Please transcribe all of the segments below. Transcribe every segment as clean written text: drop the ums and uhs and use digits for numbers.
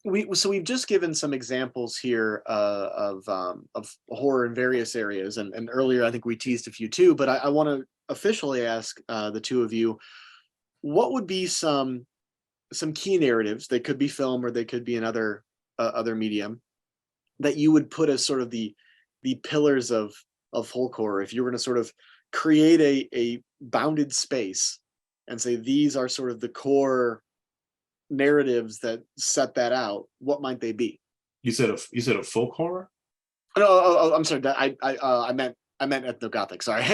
We've just given some examples here of horror in various areas, and earlier I think we teased a few too. But I want to officially ask the two of you, what would be some key narratives? They could be film or they could be another other medium that you would put as sort of the pillars of folk horror. If you were to sort of create a bounded space and say these are sort of the core narratives that set that out, what might they be? You said a folk horror? No, I'm sorry. I meant ethnogothic. Sorry.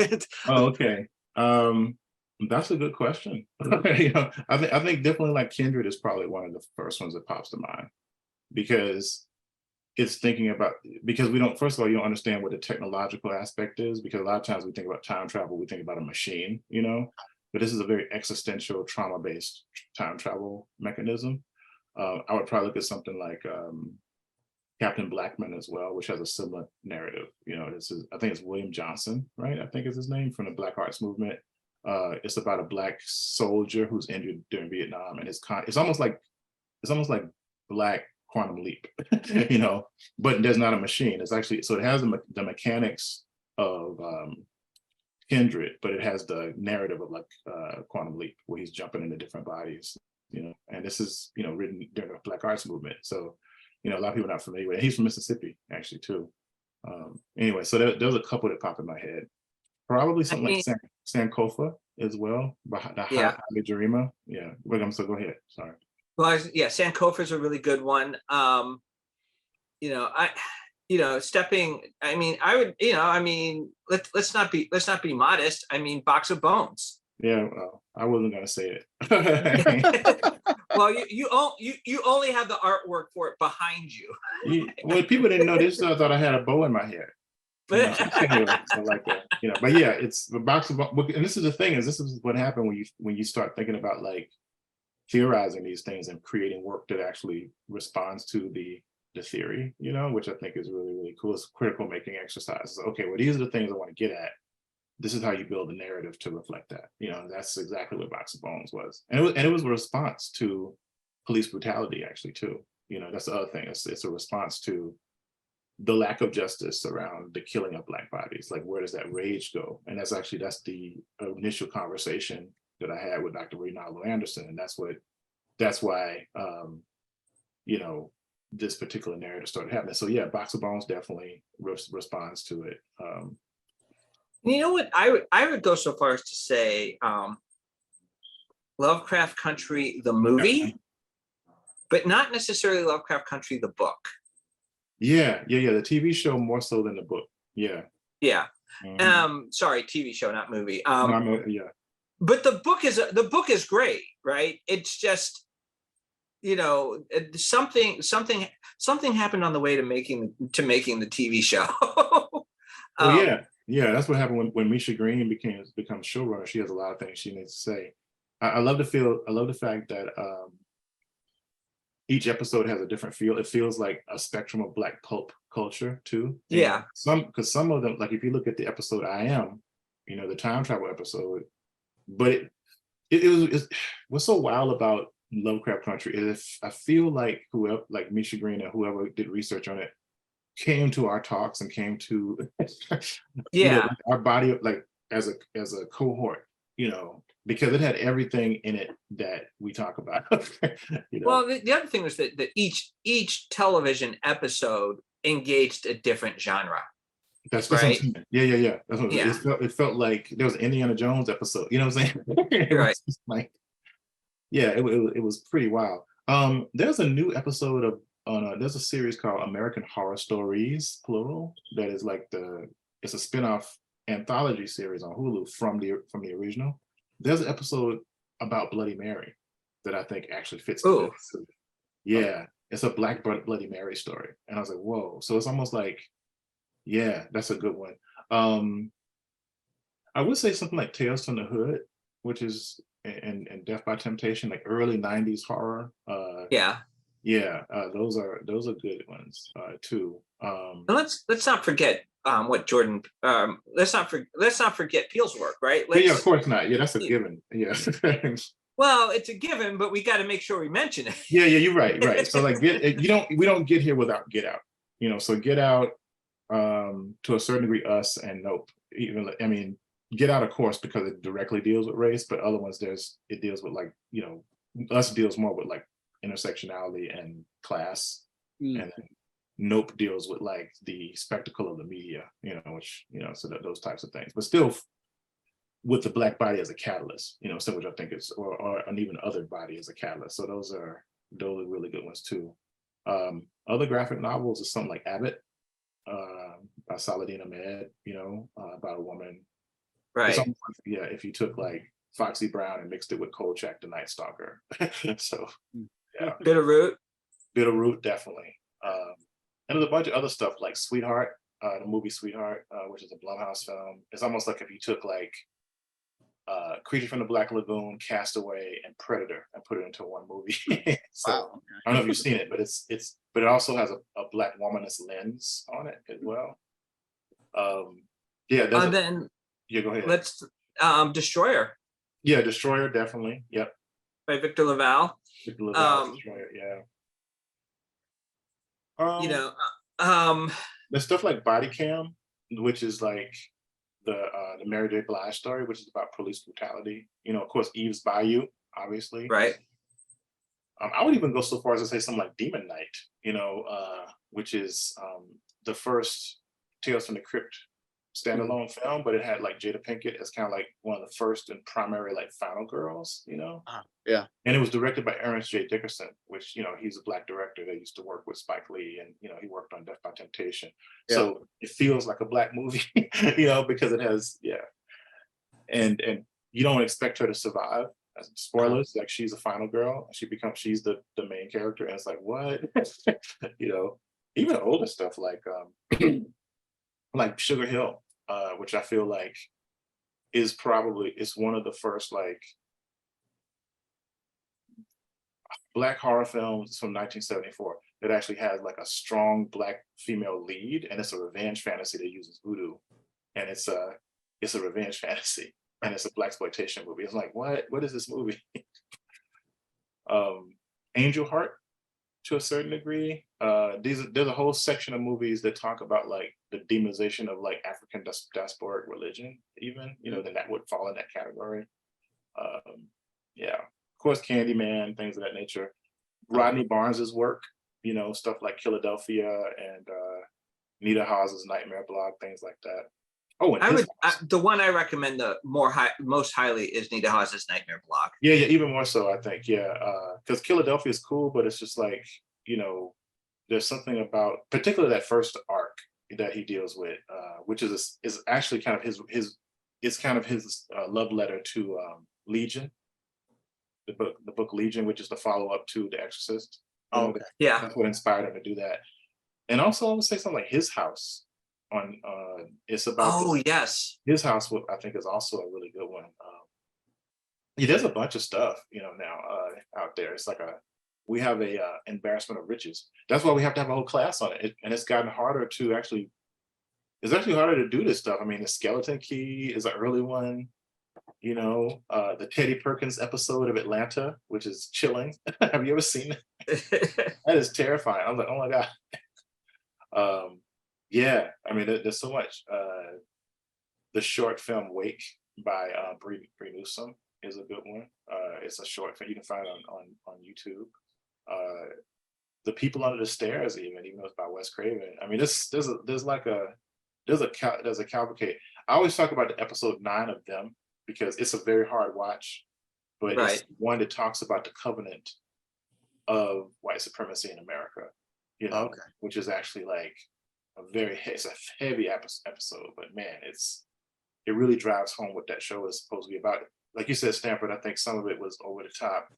Oh, okay. That's a good question. I think definitely like Kindred is probably one of the first ones that pops to mind because it's thinking about because we don't first of all you don't understand what the technological aspect is because a lot of times we think about time travel we think about a machine, but this is a very existential trauma-based time travel mechanism. I would probably look at something like Captain Blackman as well, which has a similar narrative. I think it's William Johnson, right? I think is his name from the Black Arts Movement. It's about a Black soldier who's injured during Vietnam, and it's almost like Black Quantum Leap, but there's not a machine. It's actually so it has the mechanics of Kindred, but it has the narrative of like Quantum Leap, where he's jumping into different bodies, and this is written during the Black Arts Movement. So a lot of people are not familiar with it. He's from Mississippi actually too. Anyway, so there's a couple that pop in my head. Probably something like Sankofa as well, the Yeah. Haile Gerima. Yeah, so go ahead. Sorry. Well, yeah, Sankofa is a really good one. Stepping. I mean, I would. Let's not be modest. I mean, Box of Bones. Yeah, well, I wasn't gonna say it. Well, you only have the artwork for it behind you. Well, people didn't know this. I thought I had a bow in my head. So like that, But yeah, it's the Box of Bones. And this is the thing: this is what happened when you start thinking about like theorizing these things and creating work that actually responds to the theory, which I think is really, really cool. It's critical making exercises. Okay, well, these are the things I want to get at. This is how you build a narrative to reflect that. That's exactly what Box of Bones was. And it was a response to police brutality, actually, too. That's the other thing. It's a response to the lack of justice around the killing of Black bodies. Like, where does that rage go? And that's the initial conversation that I had with Dr. Rinaldo Anderson. And that's why, this particular narrative started happening. So yeah, Box of Bones definitely responds to it. You know what? I would go so far as to say Lovecraft Country, the movie, but not necessarily Lovecraft Country, the book. Yeah. The TV show more so than the book. Yeah. Yeah. Sorry, TV show, not movie. Yeah. But the book is great, right? It's just, something happened on the way to making the TV show. Yeah, that's what happened when Misha Green becomes showrunner. She has a lot of things she needs to say. I love the fact that each episode has a different feel. It feels like a spectrum of Black pulp culture too. Yeah. Because some of them, like if you look at the episode I Am, the time travel episode, but what's so wild about Lovecraft Country is I feel like whoever, like Misha Green or whoever did research on it, came to our talks and came to our body of like as a cohort, because it had everything in it that we talk about. Well, the other thing was that each television episode engaged a different genre. That's right. Yeah. That's what it felt like there was an Indiana Jones episode. You know what I'm saying? Right. Like, yeah, it was pretty wild. There's a new episode there's a series called American Horror Stories, plural, that is like it's a spin-off anthology series on Hulu from the original. There's an episode about Bloody Mary that I think actually fits. Yeah, it's a Black Bloody Mary story. And I was like, whoa. So it's almost like, yeah, that's a good one. I would say something like Tales from the Hood, which is and Death by Temptation, like early '90s horror. Yeah. Yeah, those are good ones too. And let's not forget what Jordan. Let's not forget Peele's work, right? Yeah, of course not. Yeah, that's a given. Yeah. Well, it's a given, but we got to make sure we mention it. Yeah, you're right, right. So like we don't get here without Get Out. So Get Out, to a certain degree, Us, and Nope. Even I mean, Get Out, of course, because it directly deals with race, but other ones it deals with like, Us deals more with like intersectionality and class. Mm. And then Nope deals with like the spectacle of the media, which, so those types of things. But still with the Black body as a catalyst, so which I think is, or an even other body as a catalyst. So those are really good ones too. Other graphic novels is something like Abbott, by Saladin Ahmed, about a woman. It's Right. almost like, yeah, if you took like Foxy Brown and mixed it with Kolchak the Night Stalker. So yeah, Bitterroot. Bitterroot, definitely. And there's a bunch of other stuff like Sweetheart, the movie Sweetheart, which is a Blumhouse film. It's almost like if you took like Creature from the Black Lagoon, Castaway, and Predator and put it into one movie. So Wow. I don't know if you've seen it, but but it also has a Black womanist lens on it as well. Yeah, Then yeah, go ahead. let's Destroyer Yeah, Destroyer, definitely. Yep. by Victor Laval. Victor Laval, Destroyer, yeah. There's stuff like Body Cam, which is like the Mary J. Blige story, which is about police brutality. Of course, Eve's Bayou, obviously. Right. I would even go so far as to say something like Demon Knight, which is the first Tales from the Crypt standalone film, but it had like Jada Pinkett as kind of like one of the first and primary like final girls, Yeah. And it was directed by Ernest J. Dickerson, which, he's a Black director that used to work with Spike Lee, and, he worked on Death by Temptation. Yeah. So it feels like a Black movie, because it has, and you don't expect her to survive. Spoilers, like she's a final girl. She's the main character, and it's like, what? Even older stuff like like Sugar Hill, which I feel like is one of the first like Black horror films from 1974 that actually has like a strong Black female lead, and it's a revenge fantasy that uses voodoo, and it's a revenge fantasy, and it's a Blaxploitation movie. It's like, what is this movie? Angel Heart, to a certain degree. There's a whole section of movies that talk about like the demonization of like African diasporic religion, even, then that would fall in that category. Yeah, of course, Candyman, things of that nature. Rodney Barnes's work, stuff like Philadelphia and Nita Hawes's Nightmare Blog, things like that. Oh, and the one I recommend most highly is Nita Hawes's Nightmare Blog. Yeah, even more so, I think. Yeah, because Philadelphia is cool, but it's just like, there's something about, particularly that first arc that he deals with, which is actually kind of his love letter to Legion, the book Legion, which is the follow up to The Exorcist. Okay. Yeah, that's what inspired him to do that. And also, I would say something like His House. It's about yes, His House, I think, is also a really good one. Yeah, there's a bunch of stuff, now out there. It's like we have a embarrassment of riches. That's why we have to have a whole class on it, and it's gotten harder to actually. It's actually harder to do this stuff. I mean, the Skeleton Key is an early one. The Teddy Perkins episode of Atlanta, which is chilling. Have you ever seen it? That is terrifying. I was like, oh my God. Yeah, I mean, there's so much. The short film Wake by Bree Newsome is a good one. It's a short film. You can find it on YouTube. The People Under the Stairs, even though it's by Wes Craven. I mean, there's a cavalcade. I always talk about the episode 9 of Them because it's a very hard watch, but right. It's one that talks about the covenant of white supremacy in America. Okay. Which is actually like it's a heavy episode, but man, it really drives home what that show is supposed to be about. Like you said, Stanford, I think some of it was over the top.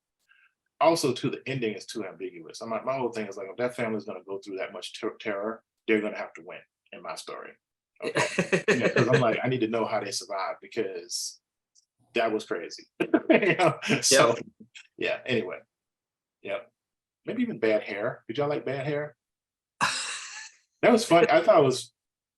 Also, too, the ending is too ambiguous. My whole thing is like, if that family is going to go through that much terror, they're going to have to win in my story. Okay. Yeah, because I'm like, I need to know how they survived because that was crazy. You know? So yeah, anyway. Yep. Maybe even bad hair. Did y'all like bad hair? That was fun. I thought it was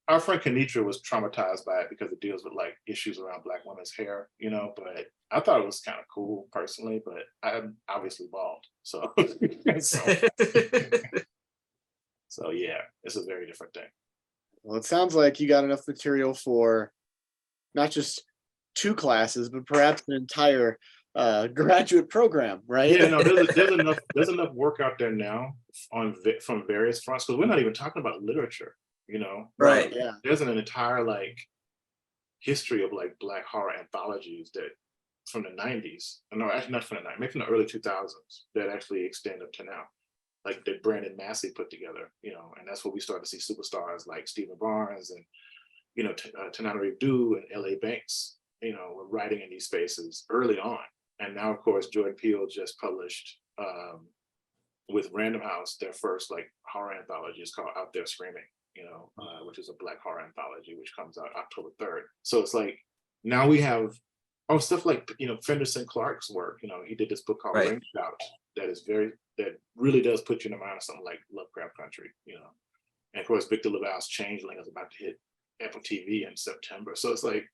our friend Kenitra was traumatized by it because it deals with like issues around Black women's hair, you know, but I thought it was kind of cool personally, but I'm obviously bald. So so, so yeah, it's a very different thing. Well, it sounds like you got enough material for not just 2 classes, but perhaps an entire graduate program, right? Yeah, no, there's enough work out there now from various fronts because we're not even talking about literature, you know. Right. Yeah. There's an entire like history of like Black horror anthologies that from the 90s, no, actually not from the 90s, maybe from the early 2000s that actually extend up to now, like that Brandon Massey put together, you know, and that's where we started to see superstars like Stephen Barnes and, you know, Tananarive Due and L.A. Banks, you know, were writing in these spaces early on. And now, of course, Jordan Peele just published with Random House their first like horror anthology. It's called Out There Screaming, you know, which is a Black horror anthology, which comes out October 3rd. So it's like now we have stuff like, you know, Fenderson Clark's work. You know, he did this book called Right. Ring Shout that really does put you in the mind of something like Lovecraft Country, you know. And of course, Victor LaValle's Changeling is about to hit Apple TV in September. So it's like,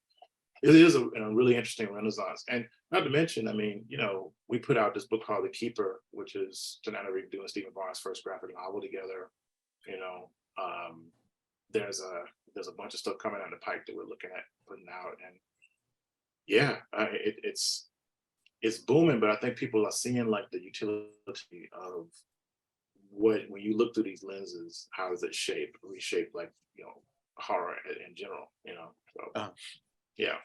it is a really interesting renaissance. And not to mention, I mean, you know, we put out this book called The Keeper, which is Tananarive Due and Stephen Barnes' first graphic novel together. You know, there's a bunch of stuff coming down the pike that we're looking at putting out. And yeah, it's booming, but I think people are seeing like the utility of what, when you look through these lenses, how does it reshape like, you know, horror in general, you know. So yeah.